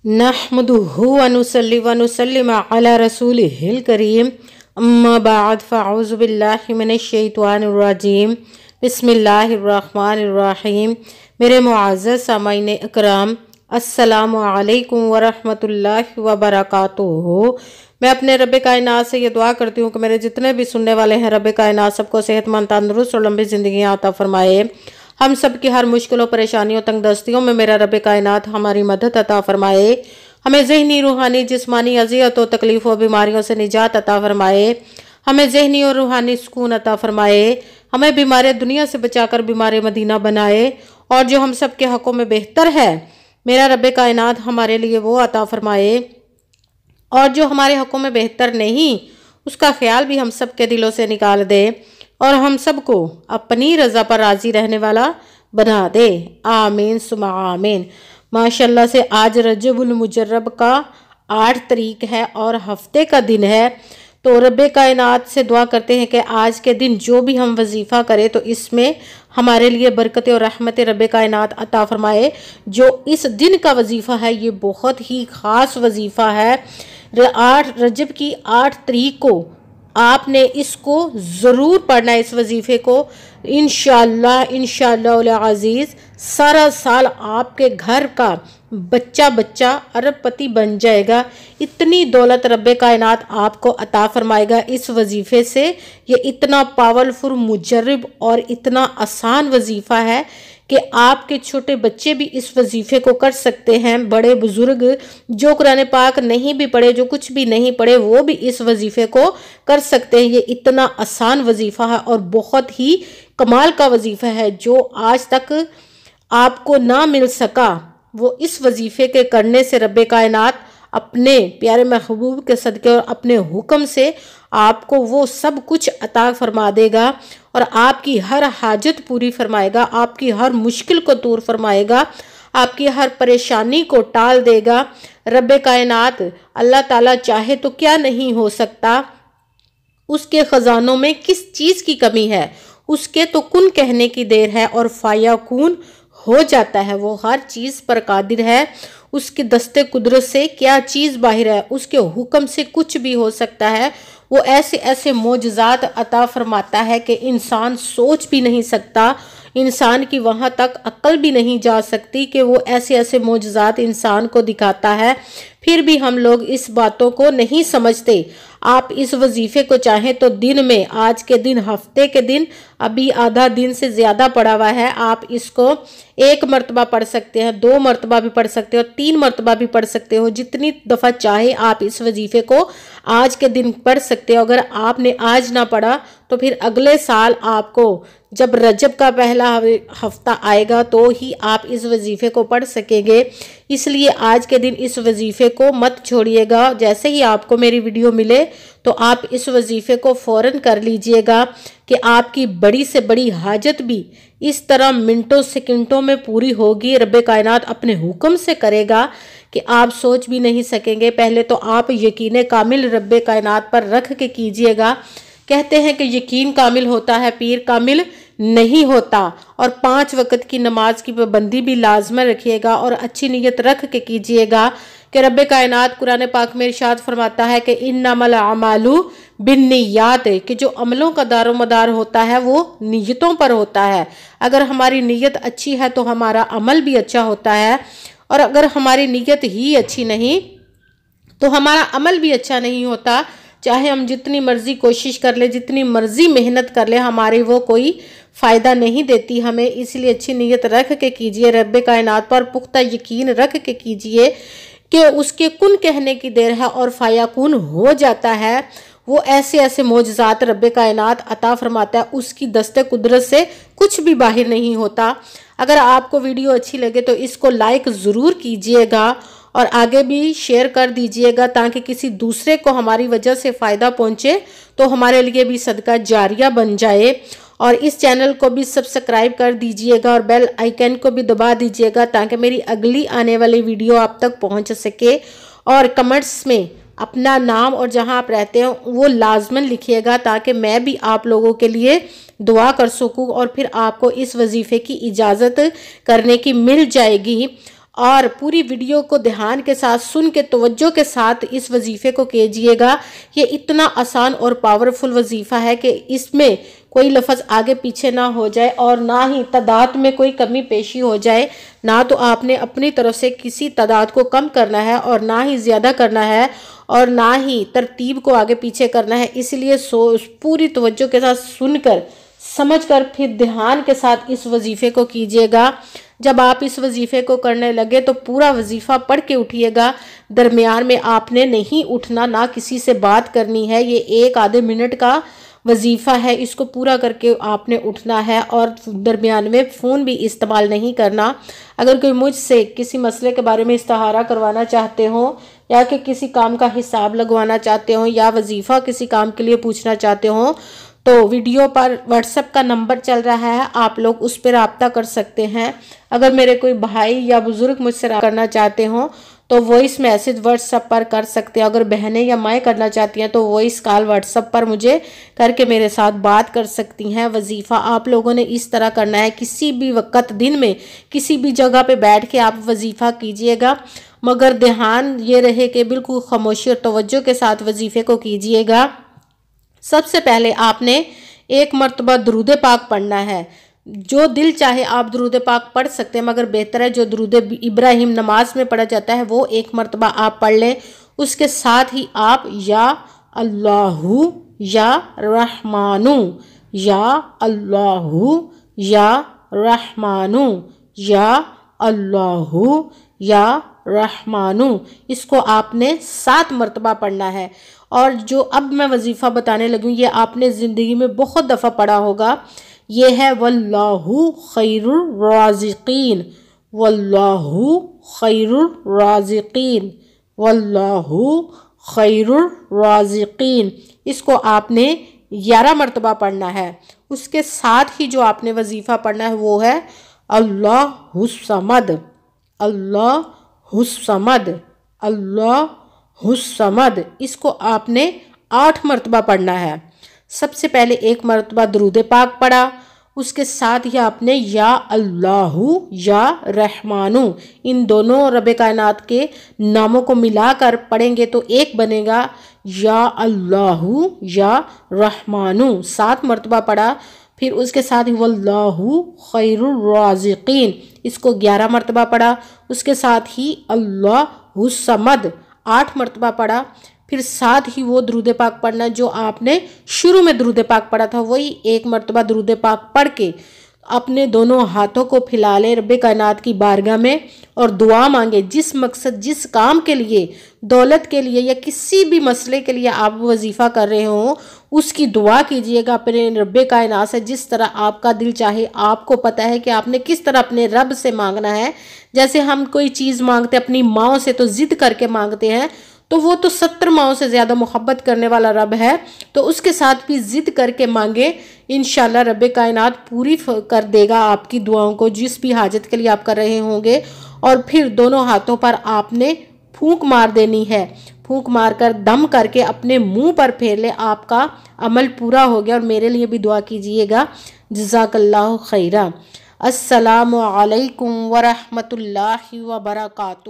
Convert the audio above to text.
नहमदुहु व नुसल्ली व नुसल्लिम अला रसूलिहिल करीम अम्मा बाद फ़अऊज़ु बिल्लाहि मिनश शैतानिर रजीम बिस्मिल्लाहिर रहमानिर रहीम। मेरे मुअज़्ज़ज़ सामाईन इकराम, अस्सलामु अलैकुम व रहमतुल्लाहि व बरकातुहू। मैं अपने रब कायनात से ये दुआ करती हूँ कि मेरे जितने भी सुनने वाले हैं, रब कायनात सबको सेहतमंद, तंदुरुस्त और लंबी ज़िंदगी अता फरमाए। हम सब की हर मुश्किलों, परेशानियों, तंगदस्तियों में मेरा रब कायनात हमारी मदद अता फरमाए। हमें ज़हनी, रूहानी, जिस्मानी अज़ियतों, तकलीफ़ों, बीमारियों से निजात अता फरमाए। हमें ज़हनी और रूहानी सुकून अता फरमाए। हमें बीमार दुनिया से बचाकर बीमार मदीना बनाए, और जो हम सब के हक़ों में बेहतर है मेरा रब कायनात हमारे लिए वो अता फरमाए, और जो हमारे हक़ों में बेहतर नहीं उसका ख्याल भी हम सब के दिलों से निकाल दे, और हम सबको अपनी रज़ा पर राज़ी रहने वाला बना दे। आमीन सुमा आमीन। माशाल्लाह से आज रजबुल मुजर्रब का 8 तारीख है और हफ्ते का दिन है। तो रब कायनात से दुआ करते हैं कि आज के दिन जो भी हम वजीफ़ा करें तो इसमें हमारे लिए बरकत और रहमत रब कायनात अता फरमाए। जो इस दिन का वजीफ़ा है ये बहुत ही ख़ास वजीफ़ा है। 8 रजब की 8 तारीख को आपने इसको ज़रूर पढ़ना है। इस वजीफ़े को इंशाअल्लाह अज़ीज़ सारा साल आपके घर का बच्चा बच्चा अरबपति बन जाएगा। इतनी दौलत रब कायनात आपको अता फरमाएगा इस वजीफ़े से। ये इतना पावरफुल, मुजर्रब और इतना आसान वजीफ़ा है कि आपके छोटे बच्चे भी इस वजीफ़े को कर सकते हैं। बड़े बुजुर्ग जो कुरान पाक नहीं भी पढ़े, जो कुछ भी नहीं पढ़े, वो भी इस वजीफ़े को कर सकते हैं। ये इतना आसान वजीफ़ा है और बहुत ही कमाल का वजीफ़ा है। जो आज तक आपको ना मिल सका वो इस वजीफ़े के करने से रब कायनात अपने प्यारे महबूब के सदक़े और अपने हुक्म से आपको वो सब कुछ अता फरमा देगा, और आपकी हर हाजत पूरी फरमाएगा, आपकी हर मुश्किल को दूर फरमाएगा, आपकी हर परेशानी को टाल देगा। रब कायनात अल्लाह ताला चाहे तो क्या नहीं हो सकता। उसके ख़जानों में किस चीज़ की कमी है, उसके तो कुन कहने की देर है और फायाकून हो जाता है। वो हर चीज़ पर कादिर है। उसके दस्ते कुदरत से क्या चीज़ बाहर है, उसके हुक्म से कुछ भी हो सकता है। वो ऐसे ऐसे मोजज़ात अता फरमाता है कि इंसान सोच भी नहीं सकता, इंसान की वहाँ तक अक्ल भी नहीं जा सकती कि वो ऐसे ऐसे मोजज़ात इंसान को दिखाता है। फिर भी हम लोग इस बातों को नहीं समझते। आप इस वजीफ़े को चाहें तो दिन में, आज के दिन, हफ्ते के दिन, अभी आधा दिन से ज़्यादा पड़ा हुआ है, आप इसको 1 मरतबा पढ़ सकते हैं, 2 मरतबा भी पढ़ सकते हो, 3 मरतबा भी पढ़ सकते हो। जितनी दफ़ा चाहे आप इस वजीफ़े को आज के दिन पढ़ सकते हो। अगर आपने आज ना पढ़ा तो फिर अगले साल आपको जब रजब का पहला हफ्ता आएगा तो ही आप इस वजीफ़े को पढ़ सकेंगे। इसलिए आज के दिन इस वजीफ़े को मत छोड़िएगा। जैसे ही आपको मेरी वीडियो मिले तो आप इस वजीफ़े को फ़ौरन कर लीजिएगा कि आपकी बड़ी से बड़ी हाजत भी इस तरह मिनटों सेकंडों में पूरी होगी। रब कायनात अपने हुक्म से करेगा कि आप सोच भी नहीं सकेंगे। पहले तो आप यकीन कामिल रब कायनात पर रख के कीजिएगा। कहते हैं कि यकीन कामिल होता है, पीर कामिल नहीं होता। और 5 वक्त की नमाज की पाबंदी भी लाजम रखिएगा और अच्छी नीयत रख के कीजिएगा कि रब कायनात कुरान पाक में इरशाद फरमाता है कि इन्नमल अमालु बिन्नियात, कि जो अमलों का दारोमदार होता है वो नीयतों पर होता है। अगर हमारी नीयत अच्छी है तो हमारा अमल भी अच्छा होता है, और अगर हमारी नीयत ही अच्छी नहीं तो हमारा अमल भी अच्छा नहीं होता। चाहे हम जितनी मर्जी कोशिश कर ले, जितनी मर्जी मेहनत कर ले, हमारी वो कोई फ़ायदा नहीं देती हमें। इसलिए अच्छी नीयत रख के कीजिए, रब कायनात पर पुख्ता यकीन रख के कीजिए कि उसके कुन कहने की देर है और फायाकुन हो जाता है। वो ऐसे ऐसे मोजज़ात रब कायनात अता फरमाता है, उसकी दस्ते कुदरत से कुछ भी बाहर नहीं होता। अगर आपको वीडियो अच्छी लगे तो इसको लाइक ज़रूर कीजिएगा और आगे भी शेयर कर दीजिएगा ताकि किसी दूसरे को हमारी वजह से फ़ायदा पहुँचे, तो हमारे लिए भी सदका जारिया बन जाए। और इस चैनल को भी सब्सक्राइब कर दीजिएगा और बेल आइकन को भी दबा दीजिएगा ताकि मेरी अगली आने वाली वीडियो आप तक पहुँच सके। और कमेंट्स में अपना नाम और जहां आप रहते हैं वो लाजमन लिखिएगा ताकि मैं भी आप लोगों के लिए दुआ कर सकूं और फिर आपको इस वजीफे की इजाज़त करने की मिल जाएगी। اور پوری ویڈیو کو دھیان کے ساتھ سن کے توجہ کے ساتھ اس وظیفے کو کیجئے گا۔ یہ اتنا آسان اور پاورفل وظیفہ ہے کہ اس میں کوئی لفظ آگے پیچھے نہ ہو جائے اور نہ ہی تعداد میں کوئی کمی پیشی ہو جائے۔ نہ تو آپ نے اپنی طرف سے کسی تعداد کو کم کرنا ہے اور نہ ہی زیادہ کرنا ہے اور نہ ہی ترتیب کو آگے پیچھے کرنا ہے۔ اس لیے پوری توجہ کے ساتھ سن کر سمجھ کر پھر دھیان کے ساتھ اس وظیفے کو کیجئے گا۔ جب آپ اس وظیفے کو کرنے لگے تو پورا وظیفہ پڑھ کے اٹھیے گا۔ درمیان میں آپ نے نہیں اٹھنا، نہ کسی سے بات کرنی ہے۔ یہ 1 آدھے منٹ کا وظیفہ ہے، اس کو پورا کر کے آپ نے اٹھنا ہے اور درمیان میں فون بھی استعمال نہیں کرنا۔ اگر کوئی مجھ سے کسی مسئلے کے بارے میں استخارہ کروانا چاہتے ہوں یا کہ کسی کام کا حساب لگوانا چاہتے ہوں یا وظیفہ کسی کام کے لیے پوچھنا چاہتے ہوں تو ویڈیو پر واٹس ایپ کا نمبر چل رہا ہے، آپ لوگ اس پہ رابطہ کر سکتے ہیں۔ اگر میرے کوئی بھائی یا بزرگ مجھ سے رابطہ کرنا چاہتے ہوں تو وائس میسج واٹس ایپ پر کر سکتے ہیں۔ اگر بہنیں یا مائیں کرنا چاہتی ہیں تو وائس کال واٹس ایپ پر مجھے کر کے میرے ساتھ بات کر سکتی ہیں۔ وظیفہ آپ لوگوں نے اس طرح کرنا ہے، کسی بھی وقت دن میں کسی بھی جگہ پہ بیٹھ کے آپ وظیفہ کیجئے گا، مگر دھیان یہ رہے کہ بالکل خاموشی اور توجہ کے ساتھ وظیفے کو کیجئے گا۔ سب سے پہلے آپ نے 1 مرتبہ درود پاک پڑھنا ہے۔ جو دل چاہے آپ درود پاک پڑھ سکتے ہیں، مگر بہتر ہے جو درود ابراہیم نماز میں پڑھا جاتا ہے وہ 1 مرتبہ آپ پڑھ لیں۔ اس کے ساتھ ہی آپ یا اللہ یا رحمانو، یا اللہ یا رحمانو، یا اللہ یا رحمانو، اس کو آپ نے 7 مرتبہ پڑھنا ہے۔ اور جو اب میں وظیفہ بتانے لگوں یہ آپ نے زندگی میں بہت دفعہ پڑھا ہوگا، یہ ہے واللہ خیر الرازقین، واللہ خیر الرازقین، واللہ خیر الرازقین، اس کو آپ نے 11 مرتبہ پڑھنا ہے۔ اس کے ساتھ ہی جو آپ نے وظیفہ پڑھنا ہے وہ ہے اللہ الصمد، اللہ الصمد، اللہ الصمد، اس کو آپ نے 8 مرتبہ پڑھنا ہے۔ سب سے پہلے 1 مرتبہ درود پاک پڑھا، اس کے ساتھ ہی آپ نے یا اللہ یا رحمانو، ان دونوں رب کائنات کے ناموں کو ملا کر پڑھیں گے تو ایک بنے گا، یا اللہ یا رحمانو 7 مرتبہ پڑھا۔ پھر اس کے ساتھ ہی واللہ خیر الرازقین، اس کو 11 مرتبہ پڑھا۔ اس کے ساتھ ہی اللہ الصمد 8 مرتبہ پڑھا۔ پھر ساتھ ہی وہ درود پاک پڑھنا جو آپ نے شروع میں درود پاک پڑھا تھا، وہی 1 مرتبہ درود پاک پڑھ کے اپنے دونوں ہاتھوں کو پھیلا لیں رب کائنات کی بارگاہ میں اور دعا مانگے۔ جس مقصد، جس کام کے لیے، دولت کے لیے یا کسی بھی مسئلے کے لیے آپ وظیفہ کر رہے ہوں اس کی دعا کیجئے گا اپنے رب کائنات سے، جس طرح آپ کا دل چاہے۔ آپ کو پتہ ہے کہ آپ نے کس طرح اپنے رب سے مانگنا ہے۔ جیسے ہم کوئی چیز مانگتے اپنی ماں سے تو ضد کر کے مانگتے ہیں، تو وہ تو 70 ماؤں سے زیادہ محبت کرنے والا رب ہے، تو اس کے ساتھ بھی ضد کر کے مانگے، انشاءاللہ رب کائنات پوری کر دے گا آپ کی دعاؤں کو، جس بھی حاجت کے لیے آپ کر رہے ہوں گے۔ اور پھر دونوں ہاتھوں پر آپ نے پھونک مار دینی ہے، پھونک مار کر دم کر کے اپنے منہ پر پھیر لے، آپ کا عمل پورا ہو گیا۔ اور میرے لیے بھی دعا کیجئے گا، جزاک اللہ خیرہ۔ السلام علیکم ورحمۃ اللہ وبرکاتہ۔